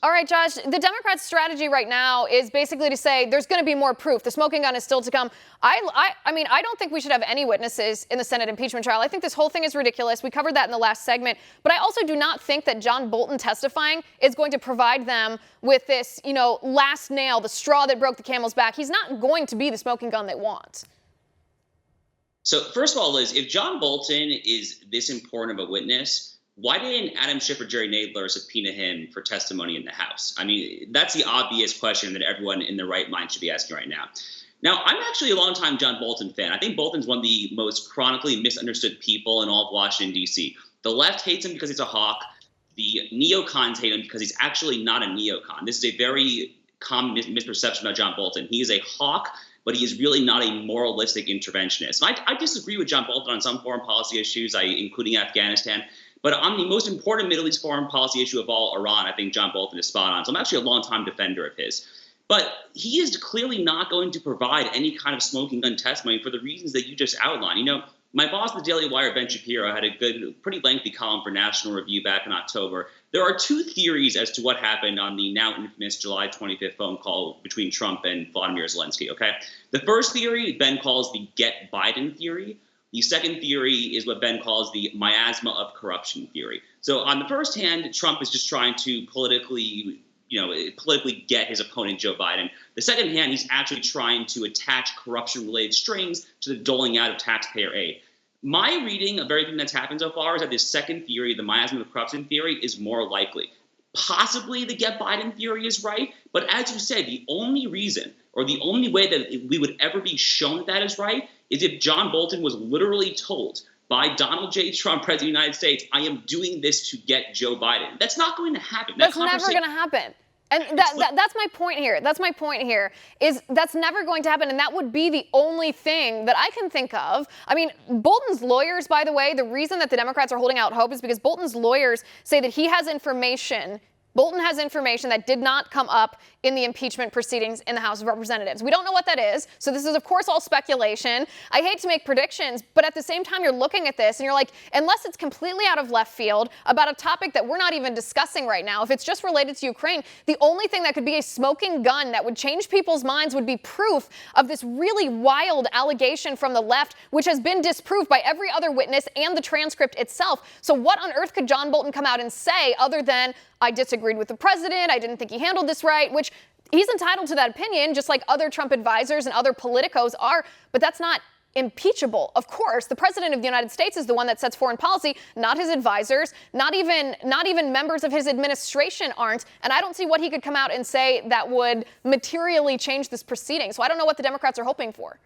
All right, Josh, the Democrats' strategy right now is basically to say there's going to be more proof. The smoking gun is still to come. I mean, I don't think we should have any witnesses in the Senate impeachment trial. I think this whole thing is ridiculous. We covered that in the last segment. But I also do not think that John Bolton testifying is going to provide them with this, last nail, the straw that broke the camel's back. He's not going to be the smoking gun they want. So first of all, Liz, if John Bolton is this important of a witness, why didn't Adam Schiff or Jerry Nadler subpoena him for testimony in the House? I mean, that's the obvious question that everyone in their right mind should be asking right now. Now, I'm actually a longtime John Bolton fan. I think Bolton's one of the most chronically misunderstood people in all of Washington, D.C. The left hates him because he's a hawk. The neocons hate him because he's actually not a neocon. This is a very common misperception about John Bolton. He is a hawk, but he is really not a moralistic interventionist. I disagree with John Bolton on some foreign policy issues, including Afghanistan. But on the most important Middle East foreign policy issue of all, Iran, I think John Bolton is spot on. So I'm actually a longtime defender of his. But he is clearly not going to provide any kind of smoking gun testimony for the reasons that you just outlined. My boss at the Daily Wire, Ben Shapiro, had a pretty lengthy column for National Review back in October. There are two theories as to what happened on the now infamous July 25th phone call between Trump and Vladimir Zelensky, okay? The first theory Ben calls the get Biden theory. The second theory is what Ben calls the miasma of corruption theory. So on the first hand, Trump is just trying to politically get his opponent, Joe Biden. The second hand, he's actually trying to attach corruption-related strings to the doling out of taxpayer aid. My reading of everything that's happened so far is that this second theory, the miasma of corruption theory, is more likely. Possibly the get Biden theory is right, but as you said, the only reason or the only way that we would ever be shown that is right is if John Bolton was literally told by Donald J. Trump, President of the United States, I am doing this to get Joe Biden. That's not going to happen. That's never going to happen. And that's my point here. That's my point here is that's never going to happen. And that would be the only thing that I can think of. I mean, Bolton's lawyers, by the way, the reason that the Democrats are holding out hope is because Bolton's lawyers say that he has information. Bolton has information that did not come up in the impeachment proceedings in the House of Representatives. We don't know what that is, so this is, of course, all speculation. I hate to make predictions, but at the same time, you're looking at this and you're like, unless it's completely out of left field about a topic that we're not even discussing right now, if it's just related to Ukraine, the only thing that could be a smoking gun that would change people's minds would be proof of this really wild allegation from the left, which has been disproved by every other witness and the transcript itself. So what on earth could John Bolton come out and say other than, I disagreed with the president, I didn't think he handled this right, which he's entitled to that opinion, just like other Trump advisors and other politicos are, but that's not impeachable. Of course, the president of the United States is the one that sets foreign policy, not his advisors, not even members of his administration aren't, and I don't see what he could come out and say that would materially change this proceeding. So I don't know what the Democrats are hoping for.